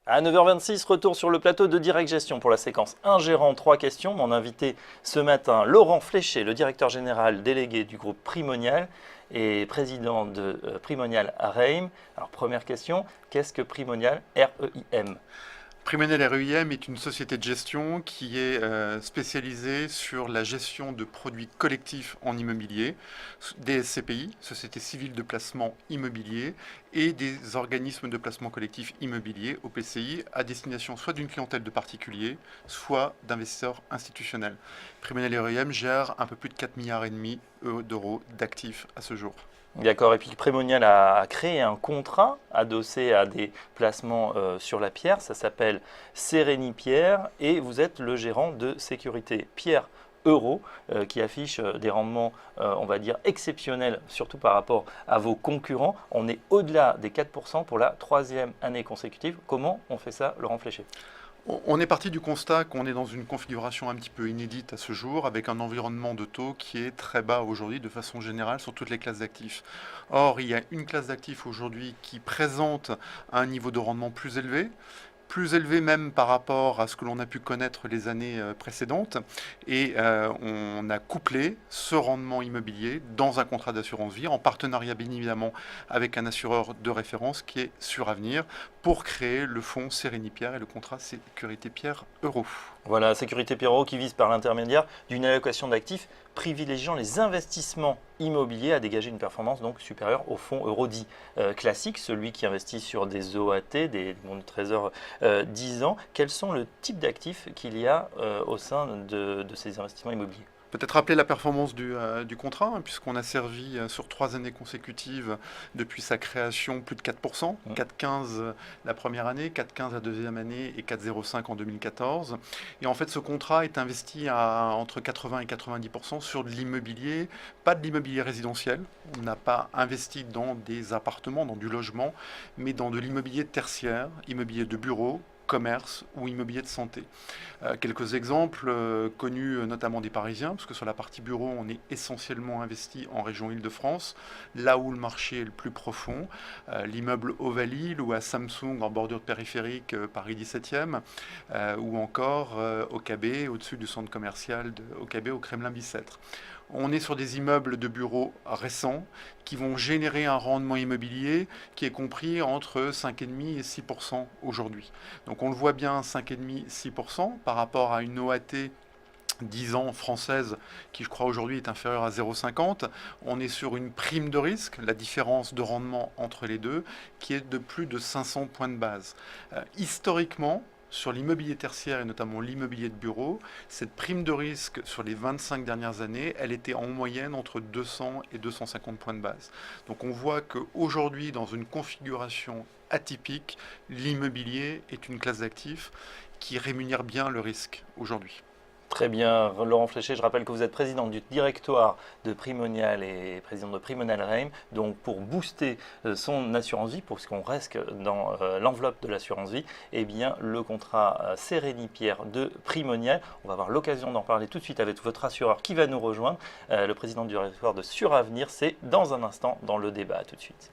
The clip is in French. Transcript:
À 9h26, retour sur le plateau de Direct Gestion pour la séquence Un gérant, 3 questions. Mon invité ce matin, Laurent Fléché, le directeur général délégué du groupe Primonial et président de Primonial REIM. Alors première question, qu'est-ce que Primonial REIM? Primonial REIM est une société de gestion qui est spécialisée sur la gestion de produits collectifs en immobilier, des SCPI, Sociétés civiles de placement immobilier, et des organismes de placement collectif immobilier, OPCI, à destination soit d'une clientèle de particuliers, soit d'investisseurs institutionnels. Primonial REIM gère un peu plus de 4,5 milliards d'euros d'actifs à ce jour. D'accord, et puis Primonial a créé un contrat adossé à des placements sur la pierre, ça s'appelle Sérénie Pierre, et vous êtes le gérant de sécurité Pierre Euro, qui affiche des rendements, on va dire, exceptionnels, surtout par rapport à vos concurrents. On est au-delà des 4% pour la troisième année consécutive. Comment on fait ça, Laurent Fléché? On est parti du constat qu'on est dans une configuration un petit peu inédite à ce jour, avec un environnement de taux qui est très bas aujourd'hui de façon générale sur toutes les classes d'actifs. Or, il y a une classe d'actifs aujourd'hui qui présente un niveau de rendement plus élevé même par rapport à ce que l'on a pu connaître les années précédentes. Et on a couplé ce rendement immobilier dans un contrat d'assurance vie, en partenariat bien évidemment avec un assureur de référence qui est Suravenir, pour créer le fonds Sérénie Pierre et le contrat Sécurité Pierre Euro. Voilà, Sécurité Pierre Euro qui vise par l'intermédiaire d'une allocation d'actifs privilégiant les investissements immobiliers à dégager une performance donc supérieure au fonds euro dit classique, celui qui investit sur des OAT, des bons de trésor 10 ans. Quels sont le type d'actifs qu'il y a au sein de ces investissements immobiliers? Peut-être rappeler la performance du contrat, hein, puisqu'on a servi sur 3 années consécutives depuis sa création plus de 4%, 4,15 la première année, 4,15 la deuxième année et 4,05 en 2014. Et en fait, ce contrat est investi à entre 80 et 90% sur de l'immobilier, pas de l'immobilier résidentiel. On n'a pas investi dans des appartements, dans du logement, mais dans de l'immobilier tertiaire, immobilier de bureau, commerce ou immobilier de santé. Quelques exemples connus notamment des Parisiens, parce que sur la partie bureau, on est essentiellement investi en région Île-de-France, là où le marché est le plus profond. L'immeuble Ovalie ou à Samsung en bordure de périphérique Paris 17e, ou encore au KB, au-dessus du centre commercial de OKB au Kremlin-Bicêtre. On est sur des immeubles de bureaux récents qui vont générer un rendement immobilier qui est compris entre 5,5 et 6% aujourd'hui. Donc on le voit bien, 5,5-6% par rapport à une OAT 10 ans française qui je crois aujourd'hui est inférieure à 0,50. On est sur une prime de risque, la différence de rendement entre les deux, qui est de plus de 500 points de base. Historiquement, sur l'immobilier tertiaire et notamment l'immobilier de bureau, cette prime de risque sur les 25 dernières années, elle était en moyenne entre 200 et 250 points de base. Donc on voit qu'aujourd'hui, dans une configuration atypique, l'immobilier est une classe d'actifs qui rémunère bien le risque aujourd'hui. Très bien, Laurent Fléché, je rappelle que vous êtes président du directoire de Primonial et président de Primonial REIM. Donc pour booster son assurance vie, pour qu'on reste dans l'enveloppe de l'assurance vie, eh bien le contrat Sérénie Pierre de Primonial, on va avoir l'occasion d'en parler tout de suite avec votre assureur qui va nous rejoindre, le président du directoire de Suravenir, c'est dans un instant dans le débat. À tout de suite.